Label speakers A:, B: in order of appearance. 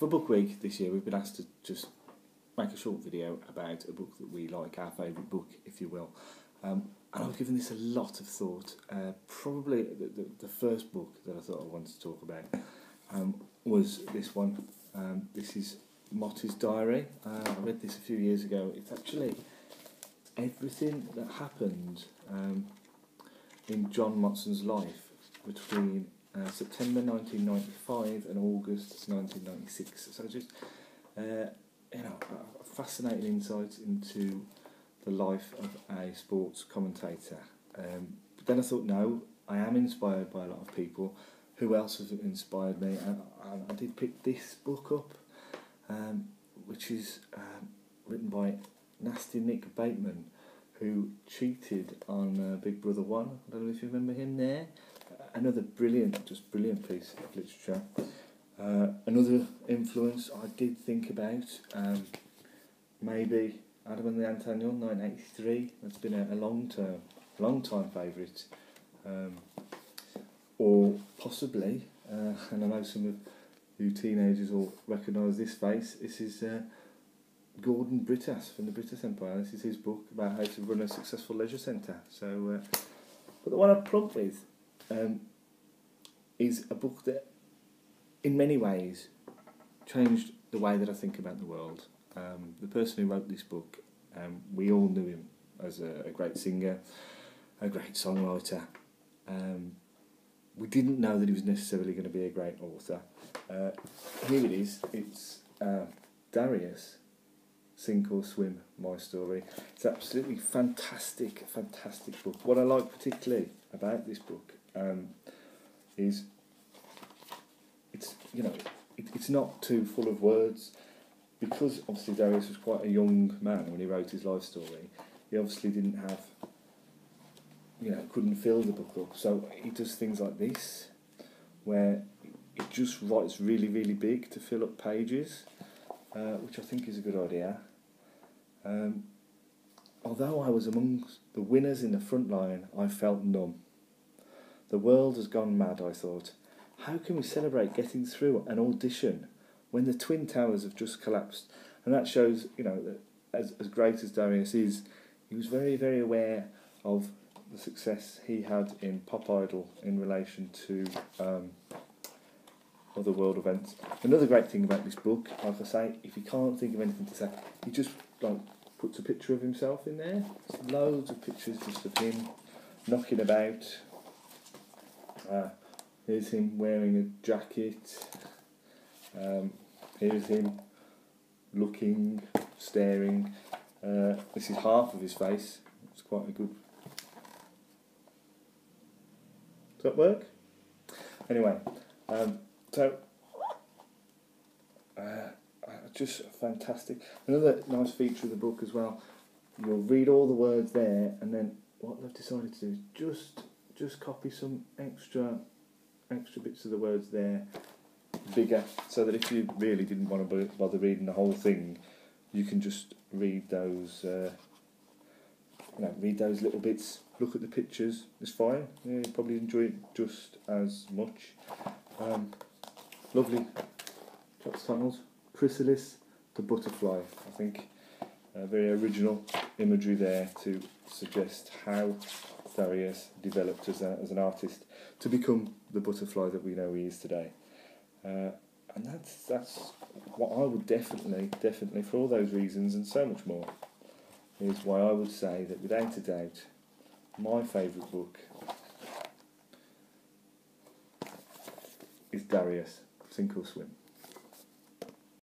A: For Book Week this year, we've been asked to just make a short video about a book that we like, our favourite book, if you will. And I've given this a lot of thought. Probably the first book that I thought I wanted to talk about was this one. This is Motti's Diary. I read this a few years ago. It's actually everything that happened in John Motson's life between September 1995 and August 1996. So just a fascinating insight into the life of a sports commentator. But then I thought, no, I am inspired by a lot of people. Who else has inspired me? And I did pick this book up, which is written by Nasty Nick Bateman, who cheated on Big Brother 1. I don't know if you remember him there. Another brilliant piece of literature. Another influence I did think about, maybe Adam and the Ant Annual, 1983. That's been a long time favourite. Or possibly, and I know some of you teenagers will recognise this face, this is Gordon Brittas from the British Empire. This is his book about how to run a successful leisure centre. So, but the one I plumped with is a book that in many ways changed the way that I think about the world. The person who wrote this book, we all knew him as a great singer, a great songwriter. We didn't know that he was necessarily going to be a great author. Here it is. It's Darius, Sink or Swim, My Story. It's absolutely fantastic book. What I like particularly about this book is it's not too full of words, because obviously Darius was quite a young man when he wrote his life story. He obviously didn't have, couldn't fill the book up, so he does things like this, where it just writes really big to fill up pages, which I think is a good idea. Although I was amongst the winners in the front line, I felt numb. The world has gone mad, I thought. How can we celebrate getting through an audition when the Twin Towers have just collapsed? And that shows, that as great as Darius is, he was very aware of the success he had in Pop Idol in relation to other world events. Another great thing about this book, like I say, if you can't think of anything to say, he just puts a picture of himself in there. There's loads of pictures just of him knocking about. Here's him wearing a jacket. Here's him looking, staring. This is half of his face. It's quite a good... Does that work? Anyway, just fantastic. Another nice feature of the book as well, you'll read all the words there, and then what they've decided to do is just copy some extra bits of the words there bigger, so that if you really didn't want to bother reading the whole thing, you can just read those read those little bits, look at the pictures. It's fine. Yeah, you'll probably enjoy it just as much. Lovely chapter titles. Chrysalis the Butterfly. I think very original imagery there to suggest how Darius developed as an artist to become the butterfly that we know he is today. And that's what I would definitely, for all those reasons and so much more, is why I would say that without a doubt, my favourite book is Darius, Sink or Swim.